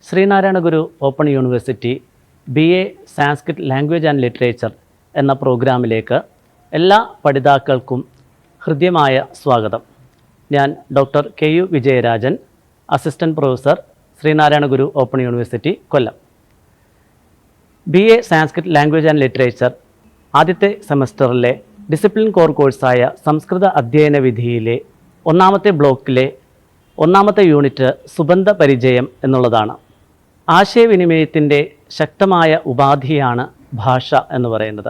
Sreenarayana Guru Open University BA Sanskrit language and literature എന്ന പ്രോഗ്രാമിലേക്ക് എല്ലാ പഠിതാക്കൾക്കും ഹൃദ്യമായ സ്വാഗതം. ഞാൻ doctor KU Vijayarajan, assistant professor, Sreenarayana Guru Open University, Kollam. BA Sanskrit language and literature ആദ്യത്തെ സെമസ്റ്ററിലെ ഡിസിപ്ലിൻ കോർ കോഴ്സായ സംസ്കൃത അധ്യയന വിധിയിലെ ഒന്നാമത്തെ ബ്ലോക്കിലെ ഒന്നാമത്തെ യൂണിറ്റ് സുബന്ധ പരിചയം എന്നുള്ളതാണ്. ആശയവിനിമയത്തിൻ്റെ ശക്തമായ ഉപാധിയാണ് ഭാഷ എന്ന് പറയുന്നത്.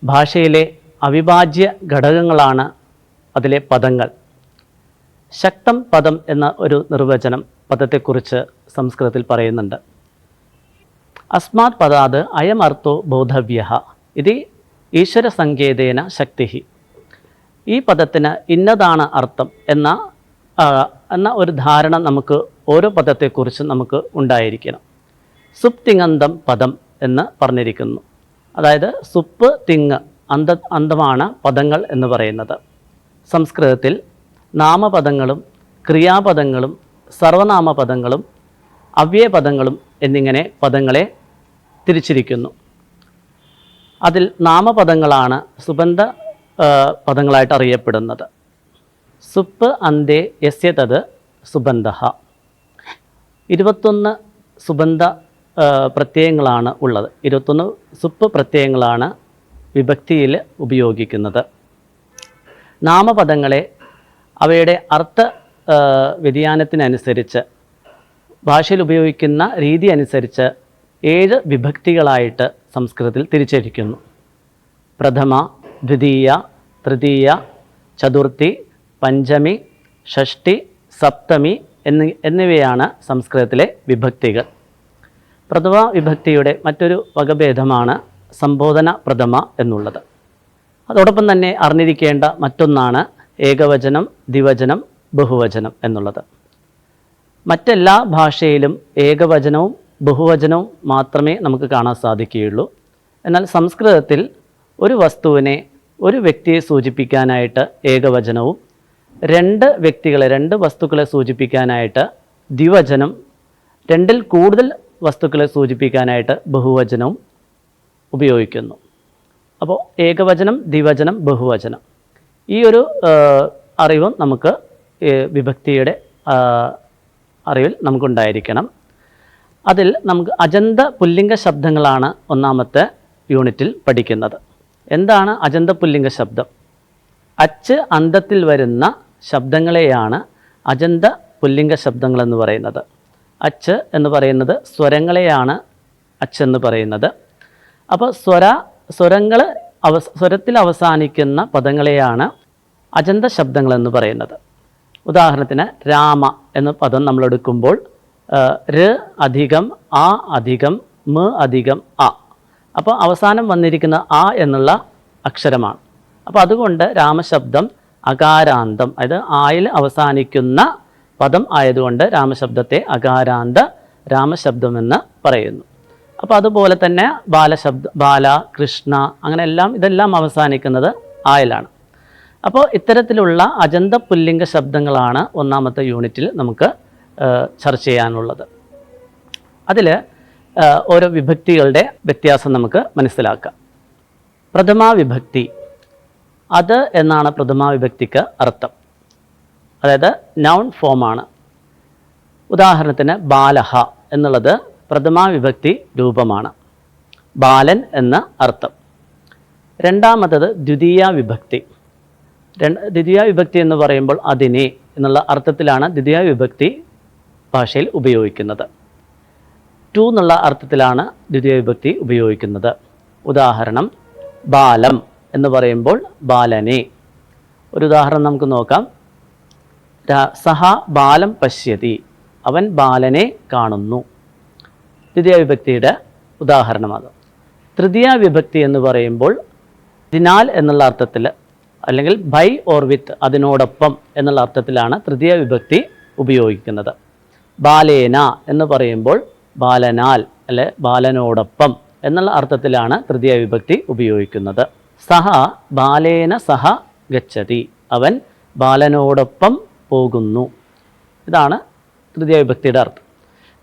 ഭാഷയിലെ അവിഭാജ്യ ഘടകങ്ങളാണ് അതിലെ പദങ്ങൾ. ശക്തം പദം എന്ന ഒരു നിർവചനം പദത്തെക്കുറിച്ച് സംസ്കൃതത്തിൽ പറയുന്നുണ്ട്. അസ്മാത് പദാത് അയം അർത്ഥോ ബോധവ്യഃ ഇതി ഈശ്വരസങ്കേതേന ശക്തി. ഈ പദത്തിന് ഇന്നതാണ് അർത്ഥം എന്ന ഒരു ധാരണ നമുക്ക് ഓരോ പദത്തെക്കുറിച്ച് നമുക്ക് ഉണ്ടായിരിക്കണം. സുപ്തിങ്ങന്തം പദം എന്ന് പറഞ്ഞിരിക്കുന്നു. അതായത് സുപ്പ് തിങ് അന്തമാണ് പദങ്ങൾ എന്ന് പറയുന്നത്. സംസ്കൃതത്തിൽ നാമപദങ്ങളും ക്രിയാപദങ്ങളും സർവനാമപദങ്ങളും അവ്യയപദങ്ങളും എന്നിങ്ങനെ പദങ്ങളെ തിരിച്ചിരിക്കുന്നു. അതിൽ നാമപദങ്ങളാണ് സുബന്ധ പദങ്ങളായിട്ട് അറിയപ്പെടുന്നത്. സുപ്പ് അന്തേ യസ്യ തത് സുബന്ധഃ. 21 സുബന്ധ പ്രത്യയങ്ങളാണ് ഉള്ളത്. 21 സുപ്പ് പ്രത്യയങ്ങളാണ് വിഭക്തിയിൽ ഉപയോഗിക്കുന്നത്. നാമപദങ്ങളെ അവയുടെ അർത്ഥ വ്യതിയാനത്തിനനുസരിച്ച് ഭാഷയിൽ ഉപയോഗിക്കുന്ന രീതി അനുസരിച്ച് 7 വിഭക്തികളായിട്ട് സംസ്കൃതത്തിൽ തിരിച്ചിരിക്കുന്നു. പ്രഥമ, ദ്വിതീയ, തൃതീയ, ചതുർത്ഥി, പഞ്ചമി, ഷഷ്ടി, സപ്തമി എന്നിവയാണ് സംസ്കൃതത്തിലെ വിഭക്തികൾ. പ്രഥമ വിഭക്തിയുടെ മറ്റൊരു വകഭേദമാണ് സംബോധന പ്രഥമ എന്നുള്ളത്. അതോടൊപ്പം തന്നെ അറിഞ്ഞിരിക്കേണ്ട മറ്റൊന്നാണ് ഏകവചനം, ദ്വിവചനം, ബഹുവചനം എന്നുള്ളത്. മറ്റെല്ലാ ഭാഷയിലും ഏകവചനവും ബഹുവചനവും മാത്രമേ നമുക്ക് കാണാൻ സാധിക്കുകയുള്ളൂ. എന്നാൽ സംസ്കൃതത്തിൽ ഒരു വസ്തുവിനെ, ഒരു വ്യക്തിയെ സൂചിപ്പിക്കാനായിട്ട് ഏകവചനവും, 2 വസ്തുക്കളെ സൂചിപ്പിക്കാനായിട്ട് ദ്വിവചനം, 2ൽ കൂടുതൽ വസ്തുക്കളെ സൂചിപ്പിക്കാനായിട്ട് ബഹുവചനവും ഉപയോഗിക്കുന്നു. അപ്പോൾ ഏകവചനം, ദ്വിവചനം, ബഹുവചനം, ഈ ഒരു അറിവും നമുക്ക് വിഭക്തിയുടെ അറിവിൽ നമുക്കുണ്ടായിരിക്കണം. അതിൽ നമുക്ക് അജന്ത പുല്ലിംഗ ശബ്ദങ്ങളാണ് ഒന്നാമത്തെ യൂണിറ്റിൽ പഠിക്കുന്നത്. എന്താണ് അജന്ത പുല്ലിംഗ ശബ്ദം? അച്ച് അന്തത്തിൽ വരുന്ന ശബ്ദങ്ങളെയാണ് അജന്ത പുല്ലിംഗ ശബ്ദങ്ങളെന്ന് പറയുന്നത്. അച്ച് എന്ന് പറയുന്നത് സ്വരങ്ങളെയാണ് അച്ചെന്ന് പറയുന്നത്. അപ്പോൾ സ്വരത്തിൽ അവസാനിക്കുന്ന പദങ്ങളെയാണ് അജന്ത ശബ്ദങ്ങളെന്ന് പറയുന്നത്. ഉദാഹരണത്തിന് രാമ എന്ന പദം നമ്മൾ എടുക്കുമ്പോൾ ര് അധികം ആ അധികം മ അധികം അ. അപ്പോൾ അവസാനം വന്നിരിക്കുന്ന ആ എന്നുള്ള അക്ഷരമാണ്. അപ്പോൾ അതുകൊണ്ട് രാമശബ്ദം അകാരാന്തം, അതായത് ആയിൽ അവസാനിക്കുന്ന പദം ആയതുകൊണ്ട് രാമശബ്ദത്തെ അകാരാന്ത രാമശബ്ദമെന്ന് പറയുന്നു. അപ്പോൾ അതുപോലെ തന്നെ ബാല, കൃഷ്ണ, അങ്ങനെ ഇതെല്ലാം അവസാനിക്കുന്നത് ആയിലാണ്. അപ്പോൾ ഇത്തരത്തിലുള്ള അജന്ത പുല്ലിംഗ ശബ്ദങ്ങളാണ് ഒന്നാമത്തെ യൂണിറ്റിൽ നമുക്ക് ചർച്ച ചെയ്യാനുള്ളത്. അതിൽ ഓരോ വിഭക്തികളുടെ വ്യത്യാസം നമുക്ക് മനസ്സിലാക്കാം. പ്രഥമാ വിഭക്തി, അത് എന്നാണ് പ്രഥമാ വിഭക്തിക്ക് അർത്ഥം. അതായത് നൗൺ ഫോമാണ്. ഉദാഹരണത്തിന് ബാലഹ എന്നുള്ളത് പ്രഥമാ വിഭക്തി രൂപമാണ്. ബാലൻ എന്ന അർത്ഥം. രണ്ടാമത്തത് ദ്വിതീയ വിഭക്തി. ദ്വിതീയ വിഭക്തി എന്ന് പറയുമ്പോൾ അതിനെ എന്നുള്ള അർത്ഥത്തിലാണ് ദ്വിതീയ വിഭക്തി ഭാഷയിൽ ഉപയോഗിക്കുന്നത്. ടു എന്നുള്ള അർത്ഥത്തിലാണ് ദ്വിതീയ വിഭക്തി ഉപയോഗിക്കുന്നത്. ഉദാഹരണം ബാലം എന്ന് പറയുമ്പോൾ ബാലനെ. ഒരു ഉദാഹരണം നമുക്ക് നോക്കാം. സഹ ബാലം പശ്യതി, അവൻ ബാലനെ കാണുന്നു. ദ്വിതീയ വിഭക്തിയുടെ ഉദാഹരണമാണ്. തൃതീയ വിഭക്തി എന്ന് പറയുമ്പോൾ ദിനാൽ എന്നുള്ള അർത്ഥത്തിൽ, അല്ലെങ്കിൽ ബൈ ഓർ വിത്ത്, അതിനോടൊപ്പം എന്നുള്ള അർത്ഥത്തിലാണ് തൃതീയ വിഭക്തി ഉപയോഗിക്കുന്നത്. ബാലേന എന്ന് പറയുമ്പോൾ ബാലനാൽ, അല്ലെ ബാലനോടൊപ്പം എന്നുള്ള അർത്ഥത്തിലാണ് തൃതീയ വിഭക്തി ഉപയോഗിക്കുന്നത്. സഹ ബാലേന സഹ ഗച്ഛതി, അവൻ ബാലനോടൊപ്പം പോകുന്നു. ഇതാണ് തൃതീയ വിഭക്തിയുടെ അർത്ഥം.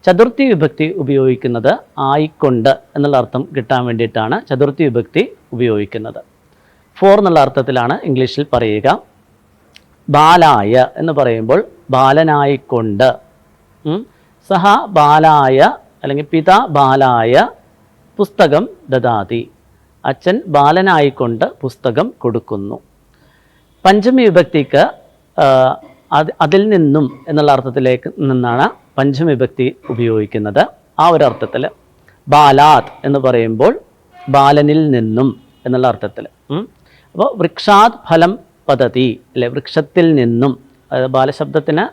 ചതുർത്ഥി വിഭക്തി ഉപയോഗിക്കുന്നത് ആയിക്കൊണ്ട് എന്നുള്ള അർത്ഥം കിട്ടാൻ വേണ്ടിയിട്ടാണ് ചതുർത്ഥി വിഭക്തി ഉപയോഗിക്കുന്നത്. ഫോർ എന്നുള്ള അർത്ഥത്തിലാണ് ഇംഗ്ലീഷിൽ പറയുക. ബാലായ എന്ന് പറയുമ്പോൾ ബാലനായിക്കൊണ്ട്, സഹ ബാലായ അല്ലെങ്കിൽ പിതാ ബാലായ പുസ്തകം ദദാതി, അച്ഛൻ ബാലനായിക്കൊണ്ട് പുസ്തകം കൊടുക്കുന്നു. പഞ്ചമി വിഭക്തിക്ക് അതിൽ നിന്നും എന്നുള്ള അർത്ഥത്തിലേക്ക് നിന്നാണ് പഞ്ചമി വിഭക്തി ഉപയോഗിക്കുന്നത്. ആ ഒരു അർത്ഥത്തിൽ ബാലാത് എന്ന് പറയുമ്പോൾ ബാലനിൽ നിന്നും എന്നുള്ള അർത്ഥത്തിൽ. അപ്പോൾ വൃക്ഷാത് ഫലം പതതി അല്ലെ, വൃക്ഷത്തിൽ നിന്നും. ബാലശബ്ദത്തിന്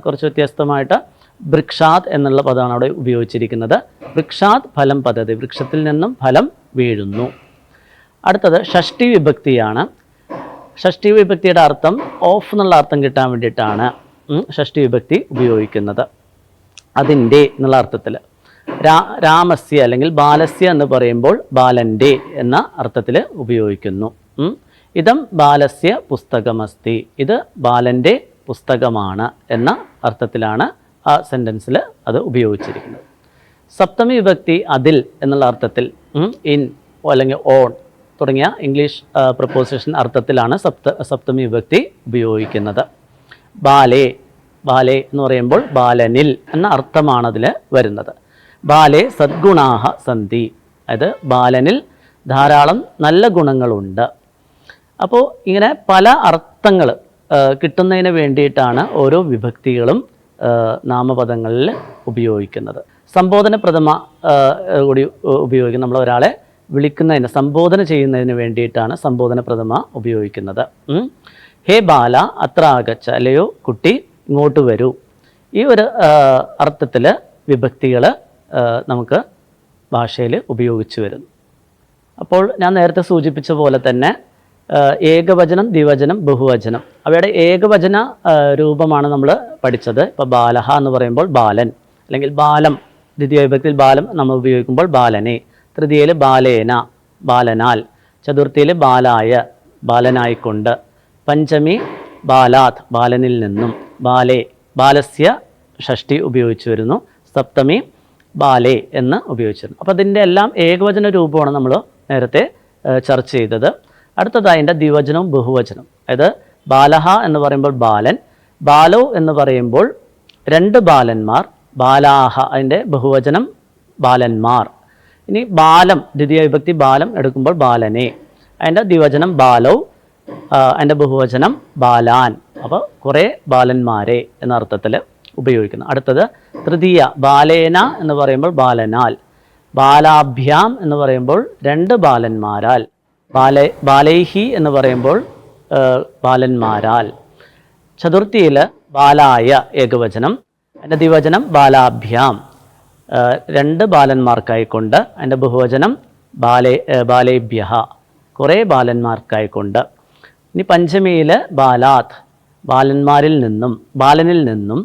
കുറച്ച് വ്യത്യസ്തമായിട്ട് വൃക്ഷാത് എന്നുള്ള പദമാണ് അവിടെ ഉപയോഗിച്ചിരിക്കുന്നത്. വൃക്ഷാത് ഫലം പതതി, വൃക്ഷത്തിൽ നിന്നും ഫലം വീഴുന്നു. അടുത്തത് ഷഷ്ടി വിഭക്തിയാണ്. ഷഷ്ടി വിഭക്തിയുടെ അർത്ഥം ഓഫ് എന്നുള്ള അർത്ഥം കിട്ടാൻ വേണ്ടിയിട്ടാണ് ഷഷ്ടി വിഭക്തി ഉപയോഗിക്കുന്നത്. അതിൻ്റെ എന്നുള്ള അർത്ഥത്തിൽ. രാമസ്യ അല്ലെങ്കിൽ ബാലസ്യ എന്ന് പറയുമ്പോൾ ബാലൻ്റെ എന്ന അർത്ഥത്തിൽ ഉപയോഗിക്കുന്നു. ഇതം ബാലസ്യ പുസ്തകമസ്തി, ഇത് ബാലൻ്റെ പുസ്തകമാണ് എന്ന അർത്ഥത്തിലാണ് ആ സെൻറ്റൻസിൽ അത് ഉപയോഗിച്ചിരിക്കുന്നത്. സപ്തമി വിഭക്തി അതിൽ എന്നുള്ള അർത്ഥത്തിൽ ഇൻ അല്ലെങ്കിൽ ഓൺ തുടങ്ങിയ ഇംഗ്ലീഷ് പ്രപ്പോസിഷൻ അർത്ഥത്തിലാണ് സപ്തമി വിഭക്തി ഉപയോഗിക്കുന്നത്. ബാലേ, ബാലേ എന്ന് പറയുമ്പോൾ ബാലനിൽ എന്ന അർത്ഥമാണ് അതിൽ വരുന്നത്. ബാലേ സദ്ഗുണാഹ സന്തി, അതായത് ബാലനിൽ ധാരാളം നല്ല ഗുണങ്ങളുണ്ട്. അപ്പോൾ ഇങ്ങനെ പല അർത്ഥങ്ങൾ കിട്ടുന്നതിന് വേണ്ടിയിട്ടാണ് ഓരോ വിഭക്തികളും നാമപദങ്ങളിൽ ഉപയോഗിക്കുന്നത്. സംബോധന പ്രഥമ കൂടി ഉപയോഗിക്കും. നമ്മൾ ഒരാളെ വിളിക്കുന്നതിന്, സംബോധന ചെയ്യുന്നതിന് വേണ്ടിയിട്ടാണ് സംബോധന പ്രഥമ ഉപയോഗിക്കുന്നത്. ഹേ ബാല അത്ര ആഗച്ഛ, അല്ലയോ കുട്ടി ഇങ്ങോട്ട് വരൂ. ഈ ഒരു അർത്ഥത്തിൽ വിഭക്തികൾ നമുക്ക് ഭാഷയിൽ ഉപയോഗിച്ചു വരുന്നു. അപ്പോൾ ഞാൻ നേരത്തെ സൂചിപ്പിച്ച പോലെ തന്നെ ഏകവചനം, ദ്വിവചനം, ബഹുവചനം, അവയുടെ ഏകവചന രൂപമാണ് നമ്മൾ പഠിച്ചത്. ഇപ്പോൾ ബാലഹ എന്ന് പറയുമ്പോൾ ബാലൻ, അല്ലെങ്കിൽ ബാലം, ദ്വിതീയ വിഭക്തിയിൽ ബാലം നമ്മൾ ഉപയോഗിക്കുമ്പോൾ ബാലനെ, തൃതീയയിൽ ബാലേന ബാലനാൽ, ചതുർത്ഥിയിൽ ബാലായ ബാലനായിക്കൊണ്ട്, പഞ്ചമി ബാലാത് ബാലനിൽ നിന്നും, ബാലേ ബാലസ്യ ഷഷ്ടി ഉപയോഗിച്ചു വരുന്നു, സപ്തമി ബാലേ എന്ന് ഉപയോഗിച്ചിരുന്നു. അപ്പോൾ അതിൻ്റെ എല്ലാം ഏകവചന രൂപമാണ് നമ്മൾ നേരത്തെ ചർച്ച ചെയ്തത്. അടുത്തതായി അതിൻ്റെ ദ്വിവചനവും ബഹുവചനം. അതായത് ബാലഹ എന്ന് പറയുമ്പോൾ ബാലൻ, ബാലോ എന്ന് പറയുമ്പോൾ രണ്ട് ബാലന്മാർ, ബാലാഹ അതിൻ്റെ ബഹുവചനം ബാലന്മാർ. ഇനി ബാലം, ദ്വിതീയ വിഭക്തി ബാലം എടുക്കുമ്പോൾ ബാലനെ, അതിൻ്റെ ദ്വിവചനം ബാലോ, അതിൻ്റെ ബഹുവചനം ബാലാൻ. അപ്പോൾ കുറേ ബാലന്മാരെ എന്ന അർത്ഥത്തിൽ ഉപയോഗിക്കുന്നു. അടുത്തത് തൃതീയ ബാലേന എന്ന് പറയുമ്പോൾ ബാലനാൽ, ബാലാഭ്യാം എന്ന് പറയുമ്പോൾ രണ്ട് ബാലന്മാരാൽ, ബാലൈഹി എന്ന് പറയുമ്പോൾ ബാലന്മാരാൽ. ചതുർത്ഥിയിൽ ബാലായ ഏകവചനം, അതിൻ്റെ ദ്വിവചനം ബാലാഭ്യാം രണ്ട് ബാലന്മാർക്കായിക്കൊണ്ട്, അതിൻ്റെ ബഹുവചനം ബാലേഭ്യഹ കുറേ ബാലന്മാർക്കായിക്കൊണ്ട്. ഇനി പഞ്ചമിയിൽ ബാലാത് ബാലന്മാരിൽ നിന്നും, ബാലനിൽ നിന്നും,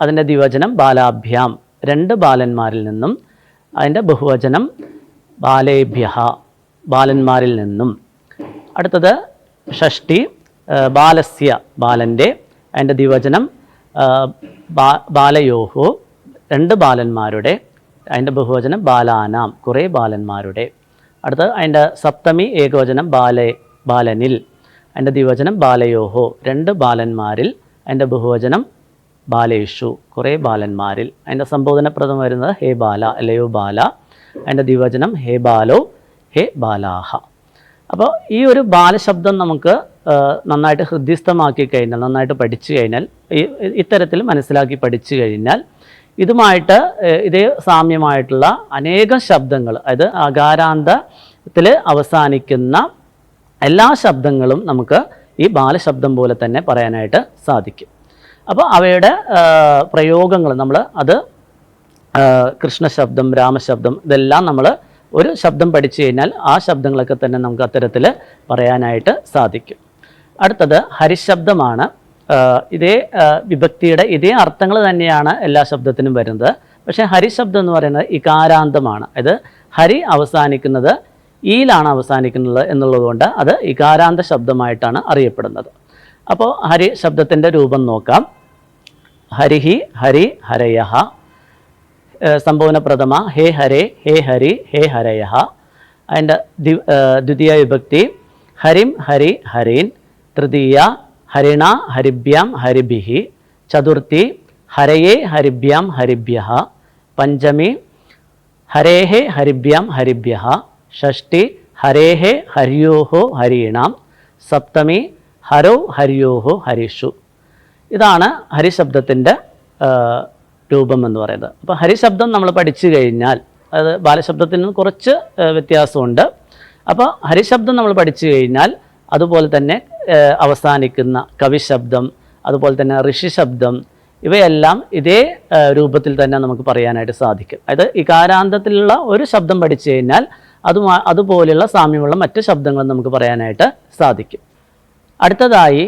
അതിൻ്റെ ദ്വിവചനം ബാലാഭ്യാം രണ്ട് ബാലന്മാരിൽ നിന്നും, അതിൻ്റെ ബഹുവചനം ബാലേഭ്യഹ ബാലന്മാരിൽ നിന്നും. അടുത്തത് ഷഷ്ടി ബാലസ്യ ബാലൻ്റെ, അതിൻ്റെ ദ്വിവചനം ബാലയോഹോ രണ്ട് ബാലന്മാരുടെ, അതിൻ്റെ ബഹുവചനം ബാലാനാം കുറേ ബാലന്മാരുടെ. അടുത്തത് അതിൻ്റെ സപ്തമി ഏകവചനം ബാലനിൽ, അതിൻ്റെ ദ്വിവചനം ബാലയോഹോ രണ്ട് ബാലന്മാരിൽ, അതിൻ്റെ ബഹുവചനം ബാലേഷു കുറേ ബാലന്മാരിൽ. അതിൻ്റെ സംബോധന പ്രഥമം വരുന്നത് ഹേ ബാല അല്ലയോ ബാല, അതിൻ്റെ ദ്വിവചനം ഹേ ബാലോ ഹേ ബാലാഹ. അപ്പോൾ ഈ ഒരു ബാലശബ്ദം നമുക്ക് നന്നായിട്ട് ഹൃദ്യസ്ഥമാക്കി കഴിഞ്ഞാൽ, നന്നായിട്ട് പഠിച്ചു കഴിഞ്ഞാൽ, ഇത്തരത്തിൽ മനസ്സിലാക്കി പഠിച്ചു കഴിഞ്ഞാൽ ഇതുമായിട്ട് ഇതേ സാമ്യമായിട്ടുള്ള അനേകം ശബ്ദങ്ങൾ, അതായത് അകാരാന്തത്തിൽ അവസാനിക്കുന്ന എല്ലാ ശബ്ദങ്ങളും നമുക്ക് ഈ ബാലശബ്ദം പോലെ തന്നെ പറയാനായിട്ട് സാധിക്കും. അപ്പോൾ അവയുടെ പ്രയോഗങ്ങൾ നമ്മൾ അത് കൃഷ്ണശബ്ദം, രാമശബ്ദം, ഇതെല്ലാം നമ്മൾ ഒരു ശബ്ദം പഠിച്ചു കഴിഞ്ഞാൽ ആ ശബ്ദങ്ങളൊക്കെ തന്നെ നമുക്ക് അത്തരത്തിൽ പറയാനായിട്ട് സാധിക്കും. അടുത്തത് ഹരിശബ്ദമാണ്. ഇതേ വിഭക്തിയുടെ ഇതേ അർത്ഥങ്ങൾ തന്നെയാണ് എല്ലാ ശബ്ദത്തിനും വരുന്നത്. പക്ഷേ ഹരിശബ്ദം എന്ന് പറയുന്നത് ഇകാരാന്തമാണ്. ഇത് ഹരി അവസാനിക്കുന്നത് ഈലാണ് അവസാനിക്കുന്നത് എന്നുള്ളതുകൊണ്ട് അത് ഇകാരാന്ത ശബ്ദമായിട്ടാണ് അറിയപ്പെടുന്നത്. അപ്പോൾ ഹരി ശബ്ദത്തിൻ്റെ രൂപം നോക്കാം. ഹരിഹി ഹരി ഹരയഹ, സംബോധന പ്രഥമ ഹേ ഹരേ ഹേ ഹരി ഹേ ഹരയ. അതിൻ്റെ ദ്വിതീയ വിഭക്തി ഹരിം ഹരി ഹരീൻ. തൃതീയ ഹരിണ ഹരിഭ്യാം ഹരിഭിഹി. ചതുർത്ഥി ഹരയേ ഹരിഭ്യാം ഹരിഭ്യഃ. പഞ്ചമി ഹരേഹേ ഹരിഭ്യാം ഹരിഭ്യഃ. ഷഷ്ടി ഹരേഹേ ഹര്യോഹോ ഹരീണാം. സപ്തമി ഹരോ ഹര്യോഹോ ഹരിഷു. ഇതാണ് ഹരിശബ്ദത്തിൻ്റെ രൂപം എന്ന് പറയുന്നത്. അപ്പോൾ ഹരിശബ്ദം നമ്മൾ പഠിച്ചു കഴിഞ്ഞാൽ അത് ബാലശബ്ദത്തിൽ നിന്ന് കുറച്ച് വ്യത്യാസമുണ്ട്. അപ്പോൾ ഹരിശബ്ദം നമ്മൾ പഠിച്ചു കഴിഞ്ഞാൽ അതുപോലെ തന്നെ അവസാനിക്കുന്ന കവിശബ്ദം, അതുപോലെ തന്നെ ഋഷിശബ്ദം, ഇവയെല്ലാം ഇതേ രൂപത്തിൽ തന്നെ നമുക്ക് പറയാനായിട്ട് സാധിക്കും. അതായത് ഇകാരാന്തത്തിലുള്ള ഒരു ശബ്ദം പഠിച്ചു കഴിഞ്ഞാൽ അതുപോലെയുള്ള സാമ്യമുള്ള മറ്റ് ശബ്ദങ്ങൾ നമുക്ക് പറയാനായിട്ട് സാധിക്കും. അടുത്തതായി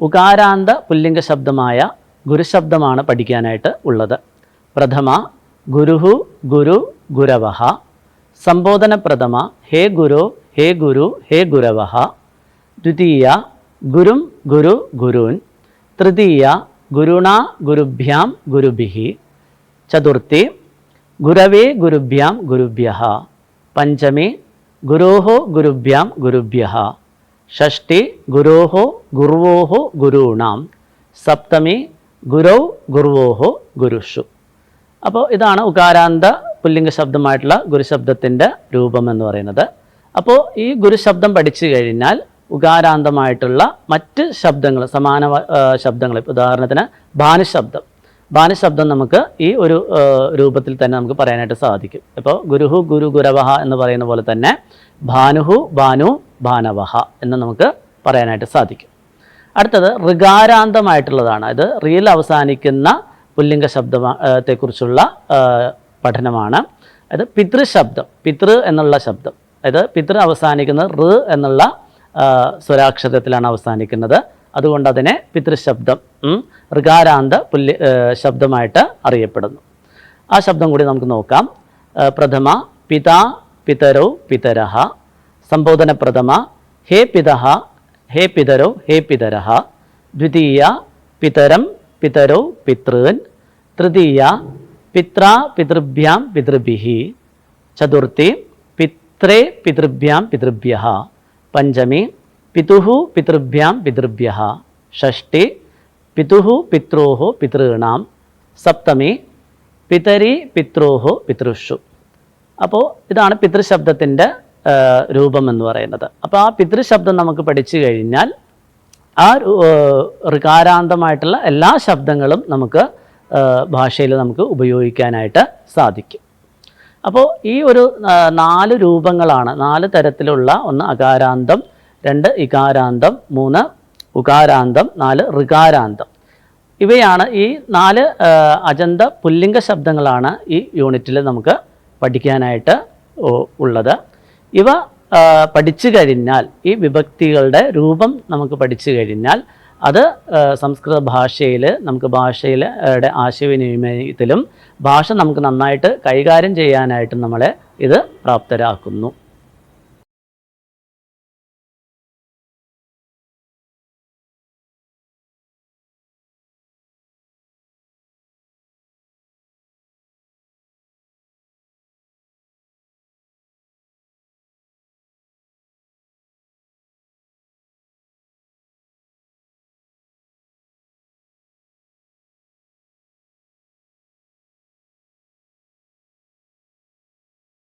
ഉകാരാന്ത പുല്ലിംഗ ശബ്ദമായ ഗുരുശബ്ദമാണ് പഠിക്കാനായിട്ട് ഉള്ളത്. പ്രഥമ ഗുരുഹു ഗുരു ഗുരവഃ. സംബോധന പ്രഥമ ഹേ ഗുരു ഹേ ഗുരു ഹേ ഗുരവഃ. ദ്വിതീയ ഗുരും ഗുരു ഗുരൂൻ. തൃതീയ ഗുരുണ ഗുരുഭ്യാം ഗുരുഭിഹി. ചതുർത്ഥി ഗുരവേ ഗുരുഭ്യാം ഗുരുഭ്യഃ. പഞ്ചമി ഗുരോഹോ ഗുരുഭ്യാം ഗുരുഭ്യഃ. ഷഷ്ടി ഗുരോഹോ ഗുർവോഹോ ഗുരൂണാം. സപ്തമി ഗുരൗ ഗുർവോഹോ ഗുരുഷു. അപ്പോൾ ഇതാണ് ഉകാരാന്ത പുല്ലിംഗ ശബ്ദമായിട്ടുള്ള ഗുരുശബ്ദത്തിൻ്റെ രൂപം എന്ന് പറയുന്നത്. അപ്പോൾ ഈ ഗുരുശബ്ദം പഠിച്ചു കഴിഞ്ഞാൽ ഉകാരാന്തമായിട്ടുള്ള മറ്റ് ശബ്ദങ്ങൾ, സമാന ശബ്ദങ്ങൾ, ഉദാഹരണത്തിന് ഭാനുശബ്ദം നമുക്ക് ഈ ഒരു രൂപത്തിൽ തന്നെ നമുക്ക് പറയാനായിട്ട് സാധിക്കും. ഇപ്പോൾ ഗുരുഹു ഗുരു ഗുരവഹ എന്ന് പറയുന്ന പോലെ തന്നെ ഭാനുഹു ഭാനു ഭാനവഹ എന്ന് നമുക്ക് പറയാനായിട്ട് സാധിക്കും. അടുത്തത് ഋകാരാന്തമായിട്ടുള്ളതാണ്. ഇത് റിയിൽ അവസാനിക്കുന്ന പുല്ലിംഗ ശബ്ദത്തെക്കുറിച്ചുള്ള പഠനമാണ്. അത് പിതൃശബ്ദം, പിതൃ എന്നുള്ള ശബ്ദം, അതായത് പിതൃ അവസാനിക്കുന്നത് ഋ എന്നുള്ള സ്വരാക്ഷരത്തിലാണ് അവസാനിക്കുന്നത്. അതുകൊണ്ട് അതിനെ പിതൃശബ്ദം, ഋകാരാന്ത ശബ്ദമായിട്ട് അറിയപ്പെടുന്നു. ആ ശബ്ദം കൂടി നമുക്ക് നോക്കാം. പ്രഥമ പിതാ പിതരൗ പിതരഃ. സംബോധന പ്രഥമ ഹേ പിതഃ ഹേ പിതരൗ ഹേ പിതരഃ. ദ്വിതീയ പിതരം പിതരൗ പിതॄൻ. തൃതീയ പിത്രാ പിതൃഭ്യാം പിതൃഭിഹി. ചതുർത്ഥി പിത്രേ പിതൃഭ്യാം പിതൃഭ്യഃ. പഞ്ചമി പിതുഹു പിതൃഭ്യാം പിതൃഭ്യഃ. ഷഷ്ടി പിതുഹു പിത്രോഹോ പിതॄണാം. സപ്തമി പിതരി പിത്രോഹോ പിതൃഷു. അപ്പോൾ ഇതാണ് പിതൃശബ്ദത്തിൻ്റെ രൂപം എന്ന് പറയുന്നത്. അപ്പോൾ ആ പിതൃശബ്ദം നമുക്ക് പഠിച്ചു കഴിഞ്ഞാൽ ആ ഋകാരാന്തമായിട്ടുള്ള എല്ലാ ശബ്ദങ്ങളും നമുക്ക് ഭാഷയിൽ നമുക്ക് ഉപയോഗിക്കാനായിട്ട് സാധിക്കും. അപ്പോൾ ഈ ഒരു 4 രൂപങ്ങളാണ്, 4 തരത്തിലുള്ള, 1 അകാരാന്തം, 2 ഇകാരാന്തം, 3 ഉകാരാന്തം, 4 ഋകാരാന്തം. ഇവയാണ് ഈ 4 അജന്ത പുല്ലിംഗ ശബ്ദങ്ങളാണ് ഈ യൂണിറ്റിൽ നമുക്ക് പഠിക്കാനായിട്ട് ഉള്ളത്. ഇവ പഠിച്ചു കഴിഞ്ഞാൽ, ഈ വിഭക്തികളുടെ രൂപം നമുക്ക് പഠിച്ചു കഴിഞ്ഞാൽ അത് സംസ്കൃത ഭാഷയിൽ നമുക്ക് ഭാഷയിലെ ആശയവിനിമയത്തിലും ഭാഷ നമുക്ക് നന്നായിട്ട് കൈകാര്യം ചെയ്യാനായിട്ട് നമ്മളെ ഇത് പ്രാപ്തരാക്കുന്നു.